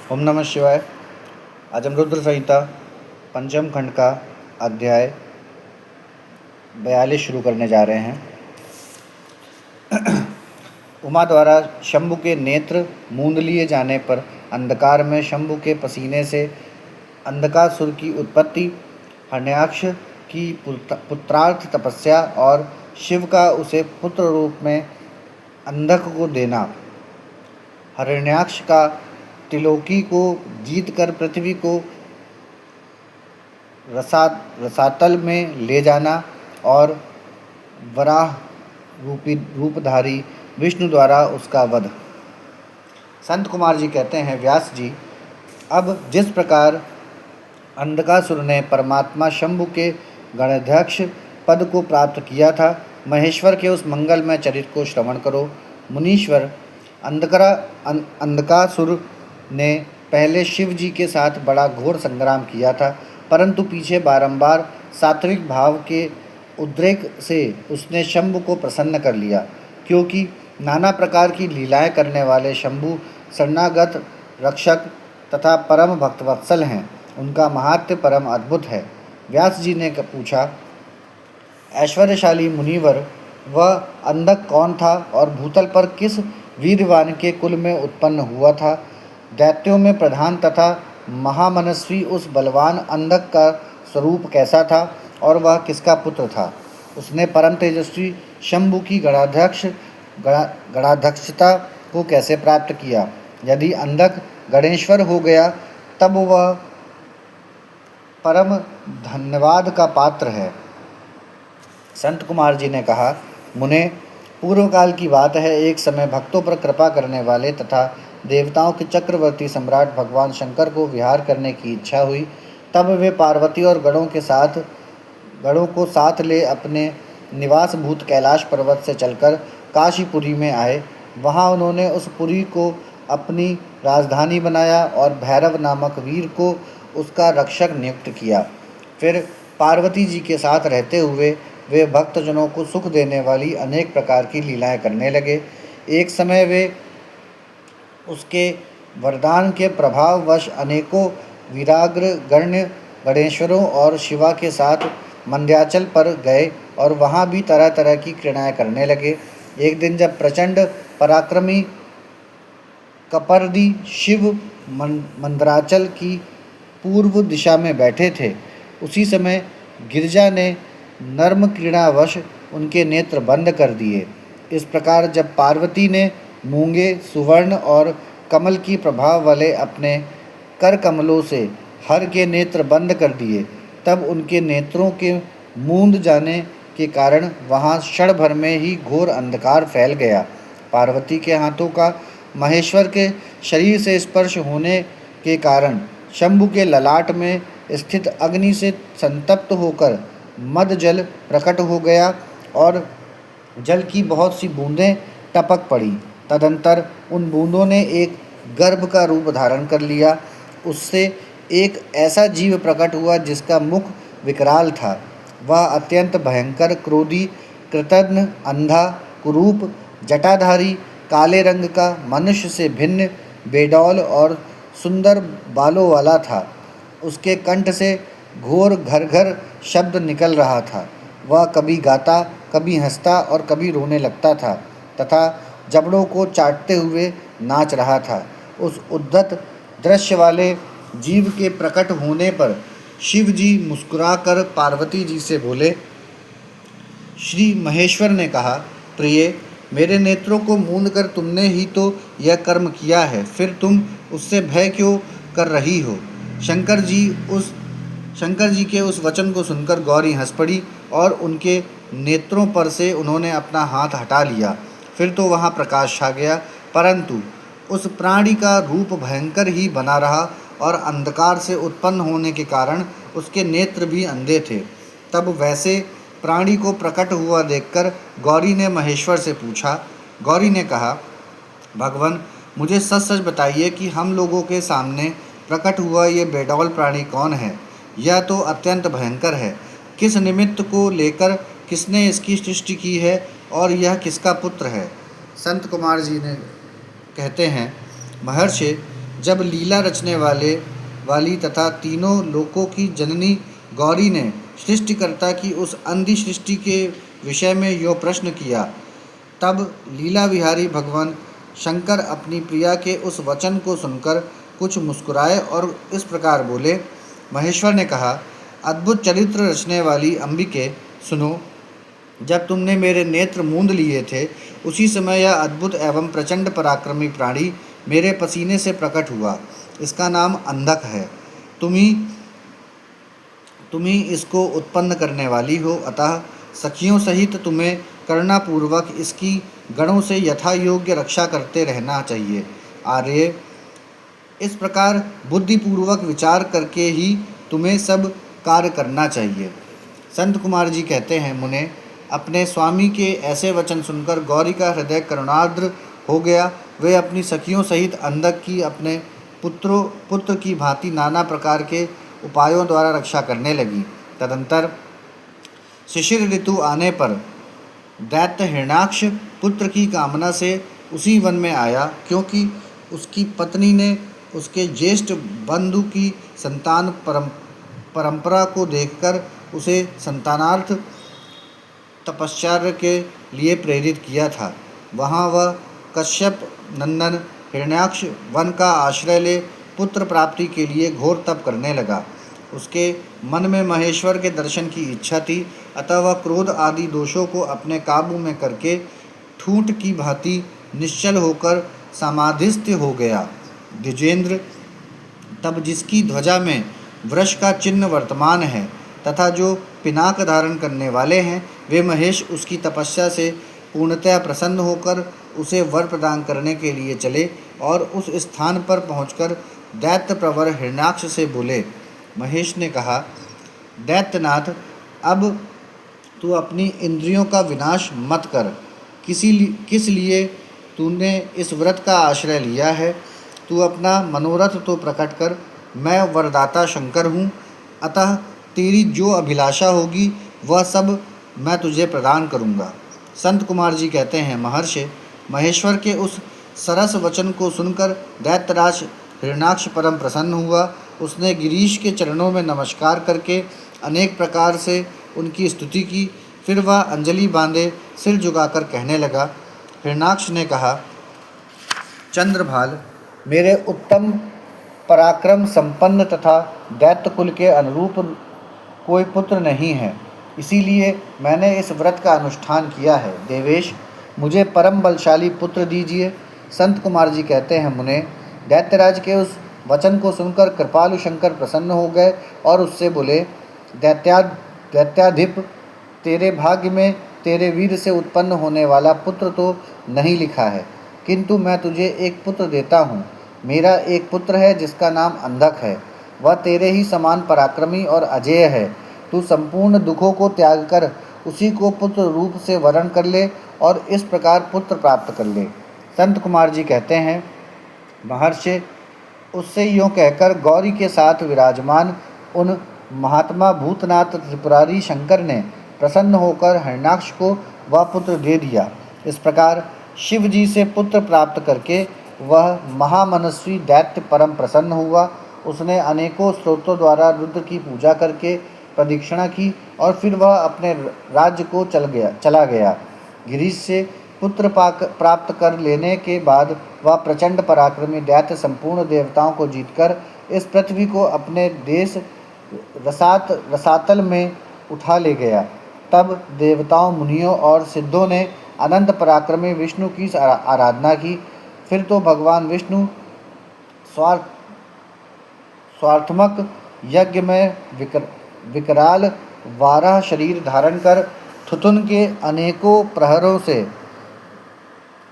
ओम नमः शिवाय। आज हम रुद्र संहिता पंचम खंड का अध्याय 42 शुरू करने जा रहे हैं। उमा द्वारा शंभु के नेत्र मूंद लिए जाने पर अंधकार में शंभु के पसीने से अंधकासुर की उत्पत्ति, हरण्याक्ष की पुत्रार्थ तपस्या और शिव का उसे पुत्र रूप में अंधक को देना, हरण्याक्ष का त्रिलोकी को जीतकर पृथ्वी को रसातल में ले जाना और वराह रूपधारी विष्णु द्वारा उसका वध। संत कुमार जी कहते हैं, व्यास जी, अब जिस प्रकार अंधकासुर ने परमात्मा शंभु के गणाध्यक्ष पद को प्राप्त किया था, महेश्वर के उस मंगलमय चरित्र को श्रवण करो। मुनीश्वर, अंधकासुर ने पहले शिव जी के साथ बड़ा घोर संग्राम किया था, परंतु पीछे बारंबार सात्विक भाव के उद्रेक से उसने शंभु को प्रसन्न कर लिया। क्योंकि नाना प्रकार की लीलाएं करने वाले शंभु शरणागत रक्षक तथा परम भक्तवत्सल हैं, उनका महात्म्य परम अद्भुत है। व्यास जी ने पूछा, ऐश्वर्यशाली मुनिवर, वह अंधक कौन था और भूतल पर किस वीरवान के कुल में उत्पन्न हुआ था? दैत्यों में प्रधान तथा महामनस्वी उस बलवान अंधक का स्वरूप कैसा था और वह किसका पुत्र था? उसने परम तेजस्वी शंभु की गणाध्यक्षता को कैसे प्राप्त किया? यदि अंधक गणेश्वर हो गया तब वह परम धन्यवाद का पात्र है। संत कुमार जी ने कहा, मुने, पूर्व काल की बात है, एक समय भक्तों पर कृपा करने वाले तथा देवताओं के चक्रवर्ती सम्राट भगवान शंकर को विहार करने की इच्छा हुई। तब वे पार्वती और गणों को साथ ले अपने निवास भूत कैलाश पर्वत से चलकर काशीपुरी में आए। वहाँ उन्होंने उस पुरी को अपनी राजधानी बनाया और भैरव नामक वीर को उसका रक्षक नियुक्त किया। फिर पार्वती जी के साथ रहते हुए वे भक्तजनों को सुख देने वाली अनेक प्रकार की लीलाएं करने लगे। एक समय वे उसके वरदान के प्रभाववश अनेकों वीराग्र गण्य गणेश्वरों और शिवा के साथ मंद्याचल पर गए और वहाँ भी तरह तरह की क्रीड़ाएं करने लगे। एक दिन जब प्रचंड पराक्रमी कपर्दी शिव मंदराचल की पूर्व दिशा में बैठे थे, उसी समय गिरजा ने नर्म क्रीड़ावश उनके नेत्र बंद कर दिए। इस प्रकार जब पार्वती ने मूंगे, सुवर्ण और कमल की प्रभाव वाले अपने कर कमलों से हर के नेत्र बंद कर दिए, तब उनके नेत्रों के मूंद जाने के कारण वहाँ क्षण भर में ही घोर अंधकार फैल गया। पार्वती के हाथों का महेश्वर के शरीर से स्पर्श होने के कारण शंभु के ललाट में स्थित अग्नि से संतप्त होकर मद जल प्रकट हो गया और जल की बहुत सी बूंदें टपक पड़ी। तदंतर उन बूंदों ने एक गर्भ का रूप धारण कर लिया। उससे एक ऐसा जीव प्रकट हुआ जिसका मुख विकराल था। वह अत्यंत भयंकर, क्रोधी, कृतघ्न, अंधा, कुरूप, जटाधारी, काले रंग का, मनुष्य से भिन्न, बेडौल और सुंदर बालों वाला था। उसके कंठ से घोर घरघर शब्द निकल रहा था। वह कभी गाता, कभी हंसता और कभी रोने लगता था तथा जबड़ों को चाटते हुए नाच रहा था। उस उद्धत दृश्य वाले जीव के प्रकट होने पर शिव जी मुस्कुराकर पार्वती जी से बोले। श्री महेश्वर ने कहा, प्रिय, मेरे नेत्रों को मूंद कर तुमने ही तो यह कर्म किया है, फिर तुम उससे भय क्यों कर रही हो? शंकर जी के उस वचन को सुनकर गौरी हंस पड़ी और उनके नेत्रों पर से उन्होंने अपना हाथ हटा लिया। फिर तो वहाँ प्रकाश छा गया, परंतु उस प्राणी का रूप भयंकर ही बना रहा और अंधकार से उत्पन्न होने के कारण उसके नेत्र भी अंधे थे। तब वैसे प्राणी को प्रकट हुआ देखकर गौरी ने महेश्वर से पूछा। गौरी ने कहा, भगवान, मुझे सच सच बताइए कि हम लोगों के सामने प्रकट हुआ ये बेडौल प्राणी कौन है? यह तो अत्यंत भयंकर है। किस निमित्त को लेकर किसने इसकी सृष्टि की है और यह किसका पुत्र है? संत कुमार जी ने कहते हैं, महर्षि, जब लीला रचने वाली तथा तीनों लोकों की जननी गौरी ने सृष्टिकर्ता की उस अंधी सृष्टि के विषय में यो प्रश्न किया, तब लीला विहारी भगवान शंकर अपनी प्रिया के उस वचन को सुनकर कुछ मुस्कुराए और इस प्रकार बोले। महेश्वर ने कहा, अद्भुत चरित्र रचने वाली अंबिके, सुनो। जब तुमने मेरे नेत्र मूंद लिए थे, उसी समय यह अद्भुत एवं प्रचंड पराक्रमी प्राणी मेरे पसीने से प्रकट हुआ। इसका नाम अंधक है। तुम ही इसको उत्पन्न करने वाली हो, अतः सखियों सहित तुम्हें करुणापूर्वक इसकी गणों से यथा योग्य रक्षा करते रहना चाहिए। आर्य, इस प्रकार बुद्धिपूर्वक विचार करके ही तुम्हें सब कार्य करना चाहिए। संत कुमार जी कहते हैं, मुने, अपने स्वामी के ऐसे वचन सुनकर गौरी का हृदय करुणार्द्र हो गया। वे अपनी सखियों सहित अंधक की अपने पुत्र की भांति नाना प्रकार के उपायों द्वारा रक्षा करने लगी। तदंतर शिशिर ऋतु आने पर दैत्य हिरण्याक्ष पुत्र की कामना से उसी वन में आया, क्योंकि उसकी पत्नी ने उसके ज्येष्ठ बंधु की संतान परंपरा को देखकर उसे संतानार्थ तपश्चर्या के लिए प्रेरित किया था। वहाँ वह कश्यप नंदन हिरण्याक्ष वन का आश्रय ले पुत्र प्राप्ति के लिए घोर तप करने लगा। उसके मन में महेश्वर के दर्शन की इच्छा थी, अतः वह क्रोध आदि दोषों को अपने काबू में करके ठूंठ की भांति निश्चल होकर समाधिस्थ हो गया। द्विजेंद्र, तब जिसकी ध्वजा में वृष का चिन्ह वर्तमान है तथा जो पिनाक धारण करने वाले हैं, वे महेश उसकी तपस्या से पूर्णतया प्रसन्न होकर उसे वर प्रदान करने के लिए चले और उस स्थान पर पहुंचकर दैत्य प्रवर हिरण्याक्ष से बोले। महेश ने कहा, दैत्यनाथ, अब तू अपनी इंद्रियों का विनाश मत कर। किस लिए तूने इस व्रत का आश्रय लिया है? तू अपना मनोरथ तो प्रकट कर। मैं वरदाता शंकर हूँ, अतः तेरी जो अभिलाषा होगी वह सब मैं तुझे प्रदान करूँगा। संत कुमार जी कहते हैं, महर्षि, महेश्वर के उस सरस वचन को सुनकर दैत्यराज हिरण्याक्ष परम प्रसन्न हुआ। उसने गिरीश के चरणों में नमस्कार करके अनेक प्रकार से उनकी स्तुति की। फिर वह अंजलि बांधे सिर झुकाकर कहने लगा। हिरण्याक्ष ने कहा, चंद्रभाल, मेरे उत्तम पराक्रम संपन्न तथा दैत्य कुल के अनुरूप कोई पुत्र नहीं है, इसीलिए मैंने इस व्रत का अनुष्ठान किया है। देवेश, मुझे परम बलशाली पुत्र दीजिए। संत कुमार जी कहते हैं, मुने, दैत्यराज के उस वचन को सुनकर कृपालु शंकर प्रसन्न हो गए और उससे बोले, दैत्याधिप, तेरे भाग्य में तेरे वीर से उत्पन्न होने वाला पुत्र तो नहीं लिखा है, किंतु मैं तुझे एक पुत्र देता हूँ। मेरा एक पुत्र है जिसका नाम अंधक है। वह तेरे ही समान पराक्रमी और अजेय है। तू संपूर्ण दुखों को त्याग कर उसी को पुत्र रूप से वरण कर ले और इस प्रकार पुत्र प्राप्त कर ले। संत कुमार जी कहते हैं, महर्षि, उससे यूँ कहकर गौरी के साथ विराजमान उन महात्मा भूतनाथ त्रिपुरारी शंकर ने प्रसन्न होकर हिरण्याक्ष को वह पुत्र दे दिया। इस प्रकार शिव जी से पुत्र प्राप्त करके वह महामनस्वी दैत्य परम प्रसन्न हुआ। उसने अनेकों स्रोतों द्वारा रुद्र की पूजा करके प्रदक्षिणा की और फिर वह अपने राज्य को चला गया। गिरीश से पुत्र प्राप्त कर लेने के बाद वह प्रचंड पराक्रमी दैत्य संपूर्ण देवताओं को जीतकर इस पृथ्वी को अपने देश रसातल में उठा ले गया। तब देवताओं, मुनियों और सिद्धों ने अनंत पराक्रमी विष्णु की आराधना की। फिर तो भगवान विष्णु स्वार्थमक यज्ञ में विकराल वाराह शरीर धारण कर थुथुन के अनेकों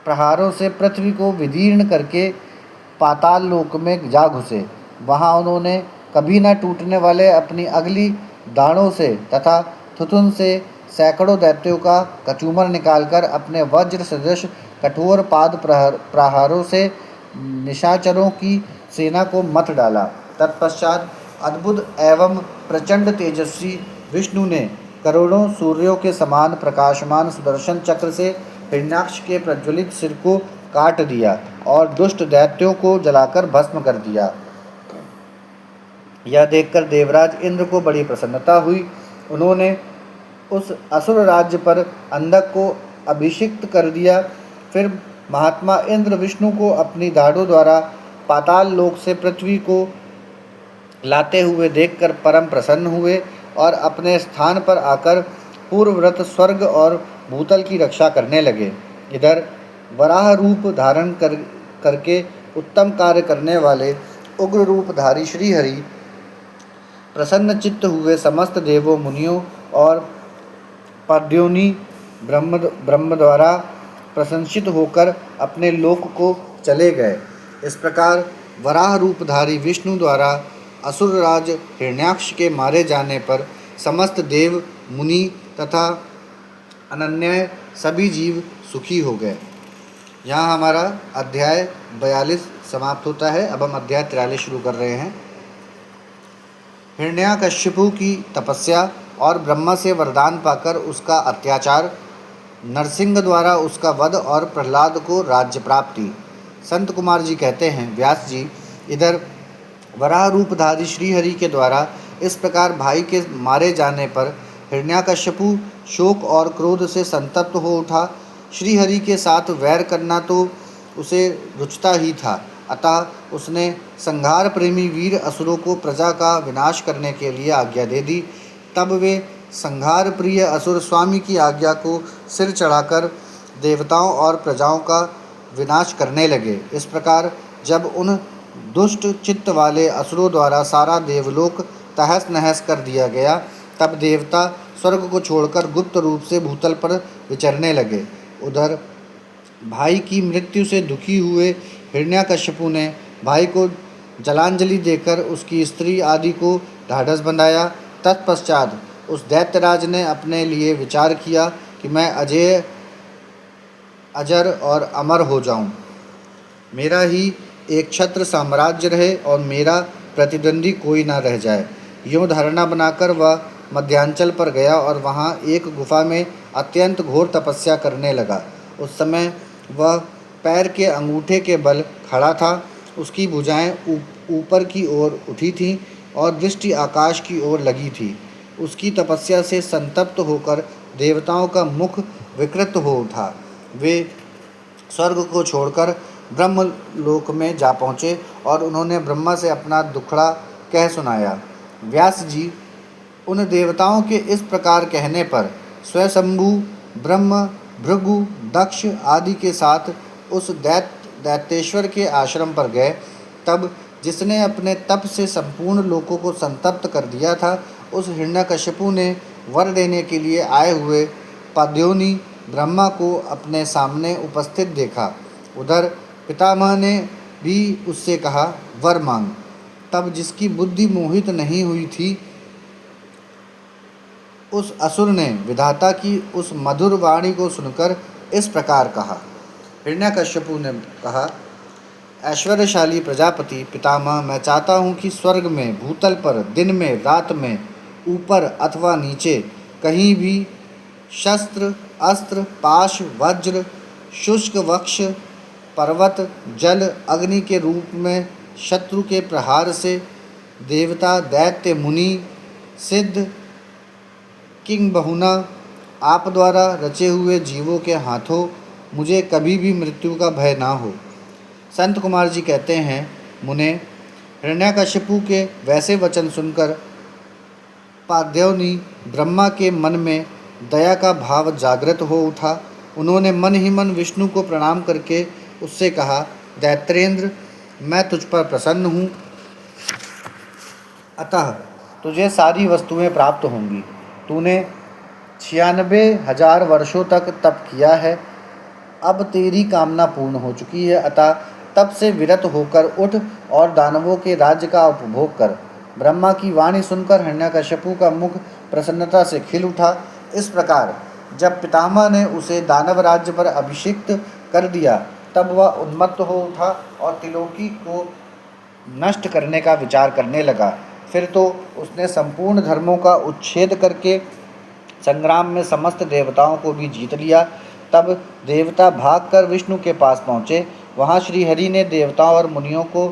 प्रहारों से पृथ्वी को विदीर्ण करके पाताल लोक में जा घुसे। वहाँ उन्होंने कभी न टूटने वाले अपनी अगली दाढ़ों से तथा थुथुन से सैकड़ों दैत्यों का कचूमर निकालकर अपने वज्र सदृश कठोर पाद प्रहारों से निशाचरों की सेना को मत डाला। तत्पश्चात अद्भुत एवं प्रचंड तेजस्वी विष्णु ने करोड़ों सूर्यों के समान प्रकाशमान सुदर्शन चक्र से हिरण्याक्ष के प्रज्वलित सिर को काट दिया और दुष्ट दैत्यों को जलाकर भस्म कर दिया। यह देखकर देवराज इंद्र को बड़ी प्रसन्नता हुई। उन्होंने उस असुर राज्य पर अंधक को अभिषिक्त कर दिया। फिर महात्मा इंद्र विष्णु को अपनी दाढ़ों द्वारा पाताल लोक से पृथ्वी को लाते हुए देखकर परम प्रसन्न हुए और अपने स्थान पर आकर पूर्वव्रत स्वर्ग और भूतल की रक्षा करने लगे। इधर वराह रूप धारण करके उत्तम कार्य करने वाले उग्र रूपधारी श्रीहरि प्रसन्न चित्त हुए समस्त देवों, मुनियों और पाद्योनी ब्रह्म द्वारा प्रशंसित होकर अपने लोक को चले गए। इस प्रकार वराह रूपधारी विष्णु द्वारा असुरराज हिरण्याक्ष के मारे जाने पर समस्त देव, मुनि तथा अनन्य सभी जीव सुखी हो गए। यहाँ हमारा अध्याय 42 समाप्त होता है। अब हम अध्याय 43 शुरू कर रहे हैं। हिरण्याकश्यपु की तपस्या और ब्रह्मा से वरदान पाकर उसका अत्याचार, नरसिंह द्वारा उसका वध और प्रहलाद को राज्य प्राप्ति। संत कुमार जी कहते हैं, व्यास जी, इधर वराह रूपधारी श्रीहरि के द्वारा इस प्रकार भाई के मारे जाने पर हिरण्याकश्यपु शोक और क्रोध से संतप्त हो उठा। श्रीहरि के साथ वैर करना तो उसे रुचता ही था, अतः उसने संहार प्रेमी वीर असुरों को प्रजा का विनाश करने के लिए आज्ञा दे दी। तब वे संहार प्रिय असुर स्वामी की आज्ञा को सिर चढ़ाकर देवताओं और प्रजाओं का विनाश करने लगे। इस प्रकार जब उन दुष्ट चित्त वाले असुरों द्वारा सारा देवलोक तहस नहस कर दिया गया, तब देवता स्वर्ग को छोड़कर गुप्त रूप से भूतल पर विचरने लगे। उधर भाई की मृत्यु से दुखी हुए हिरण्याकश्यपु ने भाई को जलांजलि देकर उसकी स्त्री आदि को ढाढ़स बंधाया। तत्पश्चात उस दैत्यराज ने अपने लिए विचार किया कि मैं अजय, अजर और अमर हो जाऊं। मेरा ही एक छत्र साम्राज्य रहे और मेरा प्रतिद्वंदी कोई ना रह जाए। यूँ धारणा बनाकर वह मध्यांचल पर गया और वहाँ एक गुफा में अत्यंत घोर तपस्या करने लगा। उस समय वह पैर के अंगूठे के बल खड़ा था। उसकी भुजाएं ऊपर की ओर उठी थीं और दृष्टि आकाश की ओर लगी थी। उसकी तपस्या से संतप्त होकर देवताओं का मुख विकृत हो उठा। वे स्वर्ग को छोड़कर ब्रह्मलोक में जा पहुँचे और उन्होंने ब्रह्मा से अपना दुखड़ा कह सुनाया। व्यास जी, उन देवताओं के इस प्रकार कहने पर स्वयंभू ब्रह्म, भृगु, दक्ष आदि के साथ उस दैत्येश्वर के आश्रम पर गए। तब जिसने अपने तप से संपूर्ण लोकों को संतप्त कर दिया था, उस हिरण्यकश्यपु ने वर देने के लिए आए हुए पाद्योनी ब्रह्मा को अपने सामने उपस्थित देखा। उधर पितामह ने भी उससे कहा, वर मांग। तब जिसकी बुद्धि मोहित नहीं हुई थी, उस असुर ने विधाता की उस मधुर वाणी को सुनकर इस प्रकार कहा। हिरण्यकश्यपु ने कहा, ऐश्वर्यशाली प्रजापति पितामह, मैं चाहता हूँ कि स्वर्ग में, भूतल पर, दिन में, रात में, ऊपर अथवा नीचे, कहीं भी शस्त्र, अस्त्र, पाश, वज्र, शुष्क वक्ष, पर्वत, जल, अग्नि के रूप में शत्रु के प्रहार से देवता, दैत्य, मुनि, सिद्ध, किंग बहुना आप द्वारा रचे हुए जीवों के हाथों मुझे कभी भी मृत्यु का भय ना हो। संत कुमार जी कहते हैं, मुने, हिरण्यकश्यपु के वैसे वचन सुनकर पाद्योनी ब्रह्मा के मन में दया का भाव जागृत हो उठा। उन्होंने मन ही मन विष्णु को प्रणाम करके उससे कहा, दैत्रेंद्र, मैं तुझ पर प्रसन्न हूँ, अतः तुझे सारी वस्तुएं प्राप्त होंगी। तूने 96,000 वर्षों तक तप किया है। अब तेरी कामना पूर्ण हो चुकी है, अतः तप से विरत होकर उठ और दानवों के राज्य का उपभोग कर। ब्रह्मा की वाणी सुनकर हिरण्यकश्यपु का मुख प्रसन्नता से खिल उठा। इस प्रकार जब पितामह ने उसे दानव राज्य पर अभिषिक्त कर दिया, तब वह उन्मत्त हो उठा और त्रिलोकी को नष्ट करने का विचार करने लगा। फिर तो उसने संपूर्ण धर्मों का उच्छेद करके संग्राम में समस्त देवताओं को भी जीत लिया। तब देवता भागकर विष्णु के पास पहुँचे वहाँ श्रीहरि ने देवताओं और मुनियों को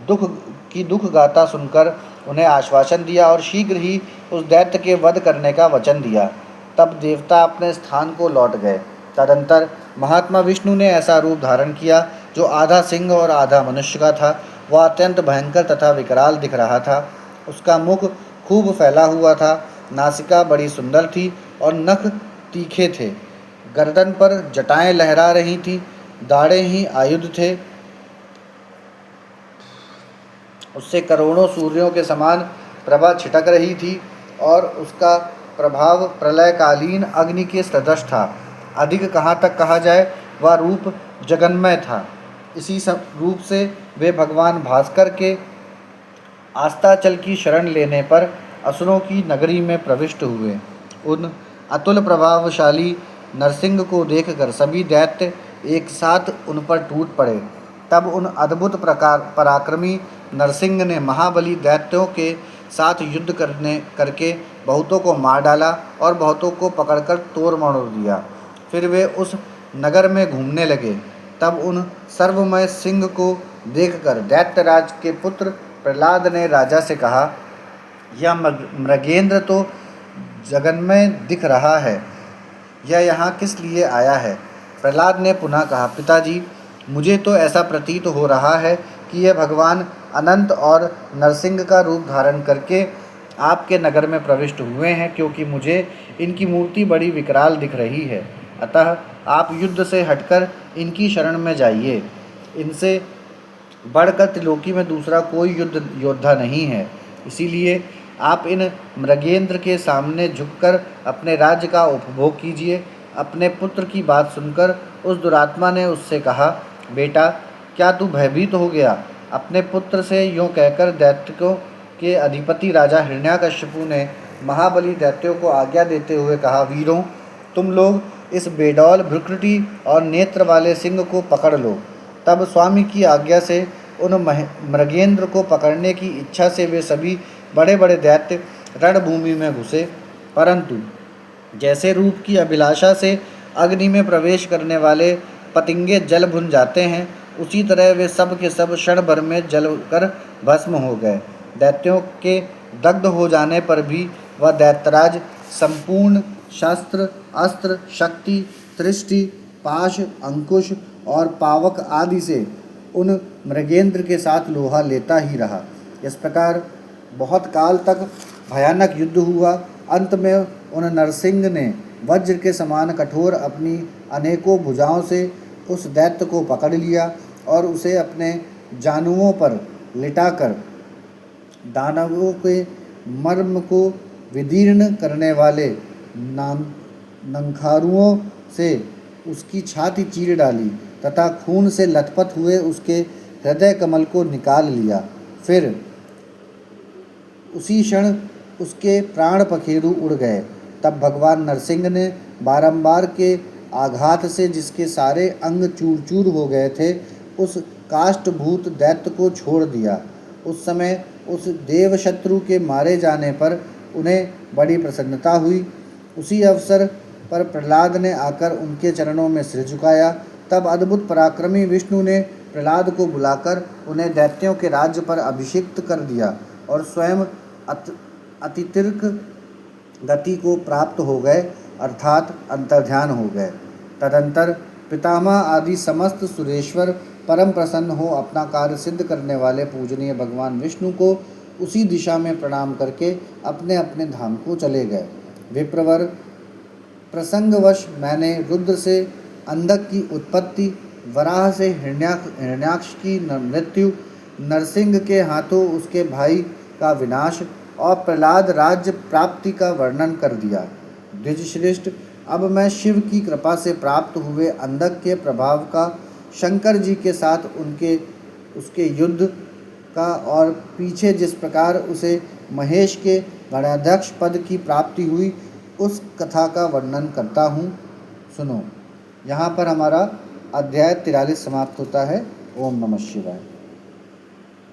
दुख गाथा सुनकर उन्हें आश्वासन दिया और शीघ्र ही उस दैत्य के वध करने का वचन दिया। तब देवता अपने स्थान को लौट गए। तदंतर महात्मा विष्णु ने ऐसा रूप धारण किया जो आधा सिंह और आधा मनुष्य का था। वह अत्यंत भयंकर तथा विकराल दिख रहा था। उसका मुख खूब फैला हुआ था, नासिका बड़ी सुंदर थी और नख तीखे थे। गर्दन पर जटाएं लहरा रही थीं, दाढ़े ही आयुध थे। उससे करोड़ों सूर्यों के समान प्रभा छिटक रही थी और उसका प्रभाव प्रलयकालीन अग्नि के सदृश था। अधिक कहाँ तक कहा जाए, वह रूप जगन्मय था। इसी रूप से वे भगवान भास्कर के आस्ताचल की शरण लेने पर असुरों की नगरी में प्रविष्ट हुए। उन अतुल प्रभावशाली नरसिंह को देखकर सभी दैत्य एक साथ उन पर टूट पड़े। तब उन अद्भुत पराक्रमी नरसिंह ने महाबली दैत्यों के साथ युद्ध करके बहुतों को मार डाला और बहुतों को पकड़कर तोड़ मरोड़ दिया। फिर वे उस नगर में घूमने लगे। तब उन सर्वमय सिंह को देखकर दैत्यराज के पुत्र प्रहलाद ने राजा से कहा, यह मृगेंद्र तो जगन्मय दिख रहा है, यह यहाँ किस लिए आया है? प्रहलाद ने पुनः कहा, पिताजी, मुझे तो ऐसा प्रतीत हो रहा है कि यह भगवान अनंत और नरसिंह का रूप धारण करके आपके नगर में प्रविष्ट हुए हैं, क्योंकि मुझे इनकी मूर्ति बड़ी विकराल दिख रही है। अतः आप युद्ध से हटकर इनकी शरण में जाइए। इनसे बढ़कर त्रिलोकी में दूसरा कोई योद्धा नहीं है। इसीलिए आप इन मृगेंद्र के सामने झुककर अपने राज्य का उपभोग कीजिए। अपने पुत्र की बात सुनकर उस दुरात्मा ने उससे कहा, बेटा, क्या तू भयभीत हो गया? अपने पुत्र से यूँ कहकर दैत्यों के अधिपति राजा हिरण्याकश्यपु ने महाबली दैत्यों को आज्ञा देते हुए कहा, वीरों, तुम लोग इस बेडौल भ्रुकुटी और नेत्र वाले सिंह को पकड़ लो। तब स्वामी की आज्ञा से उन मृगेंद्र को पकड़ने की इच्छा से वे सभी बड़े बड़े दैत्य रणभूमि में घुसे। परंतु जैसे रूप की अभिलाषा से अग्नि में प्रवेश करने वाले पतंगे जल भुन जाते हैं, उसी तरह वे सब के सब क्षण भर में जलकर भस्म हो गए। दैत्यों के दग्ध हो जाने पर भी वह दैत्यराज संपूर्ण शस्त्र, अस्त्र, शक्ति, दृष्टि, पाश, अंकुश और पावक आदि से उन मृगेंद्र के साथ लोहा लेता ही रहा। इस प्रकार बहुत काल तक भयानक युद्ध हुआ। अंत में उन नरसिंह ने वज्र के समान कठोर अपनी अनेकों भुजाओं से उस दैत्य को पकड़ लिया और उसे अपने जानुओं पर लिटाकर दानवों के मर्म को विदीर्ण करने वाले नंखारुओं से उसकी छाती चीर डाली तथा खून से लथपथ हुए उसके हृदय कमल को निकाल लिया। फिर उसी क्षण उसके प्राण पखेरु उड़ गए। तब भगवान नरसिंह ने बारंबार के आघात से जिसके सारे अंग चूर चूर हो गए थे, उस काष्ठभूत दैत्य को छोड़ दिया। उस समय उस देवशत्रु के मारे जाने पर उन्हें बड़ी प्रसन्नता हुई। उसी अवसर पर प्रहलाद ने आकर उनके चरणों में सिर झुकाया। तब अद्भुत पराक्रमी विष्णु ने प्रहलाद को बुलाकर उन्हें दैत्यों के राज्य पर अभिषिक्त कर दिया और स्वयं अतितीर्थ गति को प्राप्त हो गए, अर्थात अंतर्ध्यान हो गए। तदंतर पितामह आदि समस्त सुरेश्वर परम प्रसन्न हो अपना कार्य सिद्ध करने वाले पूजनीय भगवान विष्णु को उसी दिशा में प्रणाम करके अपने अपने धाम को चले गए। विप्रवर, प्रसंगवश मैंने रुद्र से अंधक की उत्पत्ति, वराह से हिरण्याक्ष की मृत्यु, नरसिंह के हाथों उसके भाई का विनाश और प्रहलाद राज्य प्राप्ति का वर्णन कर दिया। द्विजश्रेष्ठ, अब मैं शिव की कृपा से प्राप्त हुए अंधक के प्रभाव का शंकर जी के साथ उसके युद्ध का और पीछे जिस प्रकार उसे महेश के गणाध्यक्ष पद की प्राप्ति हुई उस कथा का वर्णन करता हूँ, सुनो। यहाँ पर हमारा अध्याय 43 समाप्त होता है। ओम नमः शिवाय।